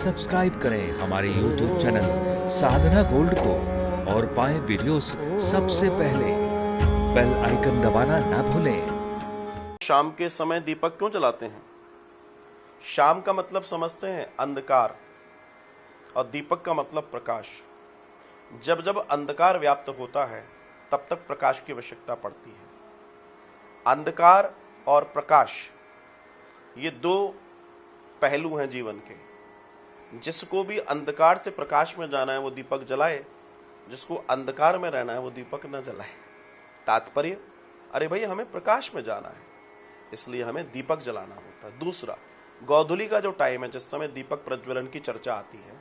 Subscribe करें हमारे YouTube channel साधना gold को और पाएं वीडियोस सबसे पहले। बेल आइकन दबाना ना भूलें। शाम के समय दीपक क्यों जलाते हैं? शाम का मतलब समझते हैं अंधकार और दीपक का मतलब प्रकाश। जब जब अंधकार व्याप्त होता है तब तक प्रकाश की आवश्यकता पड़ती है। अंधकार और प्रकाश ये दो पहलू हैं जीवन के। जिसको भी अंधकार से प्रकाश में जाना है वो दीपक जलाए, जिसको अंधकार में रहना है वो दीपक न जलाए। तात्पर्य, अरे भाई हमें प्रकाश में जाना है इसलिए हमें दीपक जलाना होता है। दूसरा, गोधूली का जो टाइम है जिस समय दीपक प्रज्वलन की चर्चा आती है,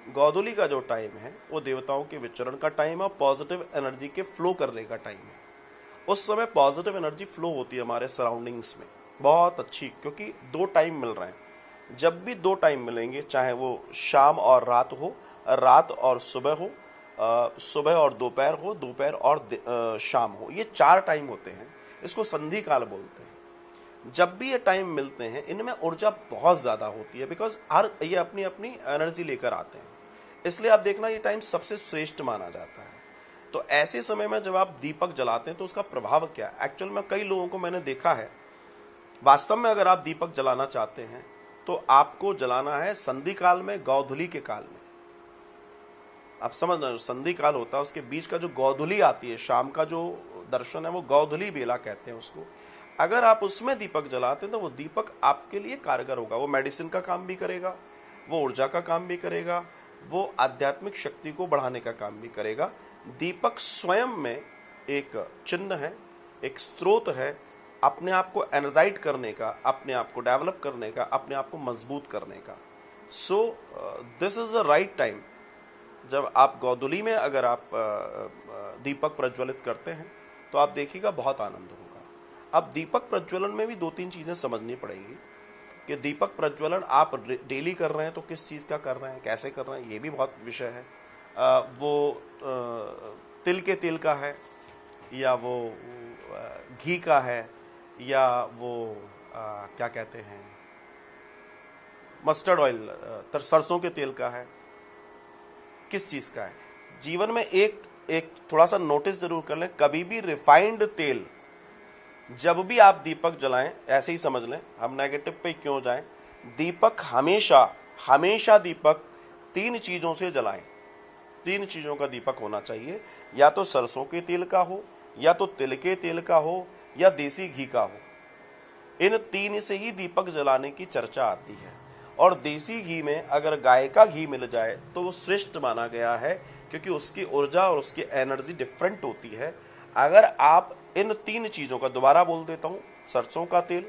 गोधूली का जो टाइम है वो देवताओं के विचरण का टाइम है और पॉजिटिव एनर्जी के फ्लो करने का टाइम है। उस समय पॉजिटिव एनर्जी फ्लो होती है हमारे सराउंडिंग्स में बहुत अच्छी, क्योंकि दो टाइम मिल रहे हैं। जब भी दो टाइम मिलेंगे, चाहे वो शाम और रात हो, रात और सुबह हो, सुबह और दोपहर हो, दोपहर और शाम हो, ये चार टाइम होते हैं। इसको संधि काल बोलते हैं। जब भी ये टाइम मिलते हैं इनमें ऊर्जा बहुत ज्यादा होती है, बिकॉज हर ये अपनी अपनी एनर्जी लेकर आते हैं। इसलिए आप देखना ये टाइम सबसे श्रेष्ठ माना जाता है। तो ऐसे समय में जब आप दीपक जलाते हैं तो उसका प्रभाव क्या है? एक्चुअल में कई लोगों को मैंने देखा है, वास्तव में अगर आप दीपक जलाना चाहते हैं तो आपको जलाना है संधि काल में, गोधूली के काल में। आप समझ रहे हो, संधि काल होता है, उसके बीच का जो गोधूली आती है, शाम का जो दर्शन है वो गोधूली बेला कहते हैं उसको। अगर आप उसमें दीपक जलाते हैं तो वो दीपक आपके लिए कारगर होगा। वो मेडिसिन का काम भी करेगा, वो ऊर्जा का काम भी करेगा, वो आध्यात्मिक शक्ति को बढ़ाने का काम भी करेगा। दीपक स्वयं में एक चिन्ह है, एक स्रोत है अपने आप को एनर्जाइट करने का, अपने आप को डेवलप करने का, अपने आप को मजबूत करने का। So this is the right time. जब आप गोधूली में अगर आप दीपक प्रज्वलित करते हैं तो आप देखिएगा बहुत आनंद होगा। अब दीपक प्रज्वलन में भी दो तीन चीजें समझनी पड़ेगी कि दीपक प्रज्वलन आप डेली कर रहे हैं तो किस चीज का कर रहे हैं, कैसे कर रहे हैं, ये भी बहुत विषय है। वो तिल के तेल का है या वो घी का है या वो क्या कहते हैं मस्टर्ड ऑयल, सरसों के तेल का है, किस चीज का है। जीवन में एक थोड़ा सा नोटिस जरूर कर लें, कभी भी रिफाइंड तेल जब भी आप दीपक जलाएं, ऐसे ही समझ लें, हम नेगेटिव पे क्यों जाएं, दीपक हमेशा दीपक तीन चीजों से जलाएं। तीन चीजों का दीपक होना चाहिए, या तो सरसों के तेल का हो, या तो तिल के तेल का हो, या देसी घी का हो। इन तीन से ही दीपक जलाने की चर्चा आती है। और देसी घी में अगर गाय का घी मिल जाए तो वो श्रेष्ठ माना गया है, क्योंकि उसकी ऊर्जा और उसकी एनर्जी डिफरेंट होती है। अगर आप इन तीन चीजों का, दोबारा बोल देता हूं, सरसों का तेल,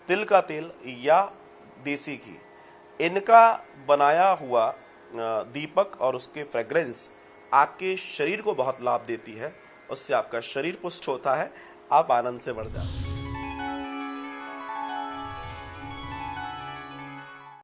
तिल का तेल या देसी घी, इनका बनाया हुआ दीपक और उसके फ्रेग्रेंस आपके शरीर को बहुत लाभ देती है। उससे आपका शरीर पुष्ट होता है, आप आनंद से बढ़ जाते हैं।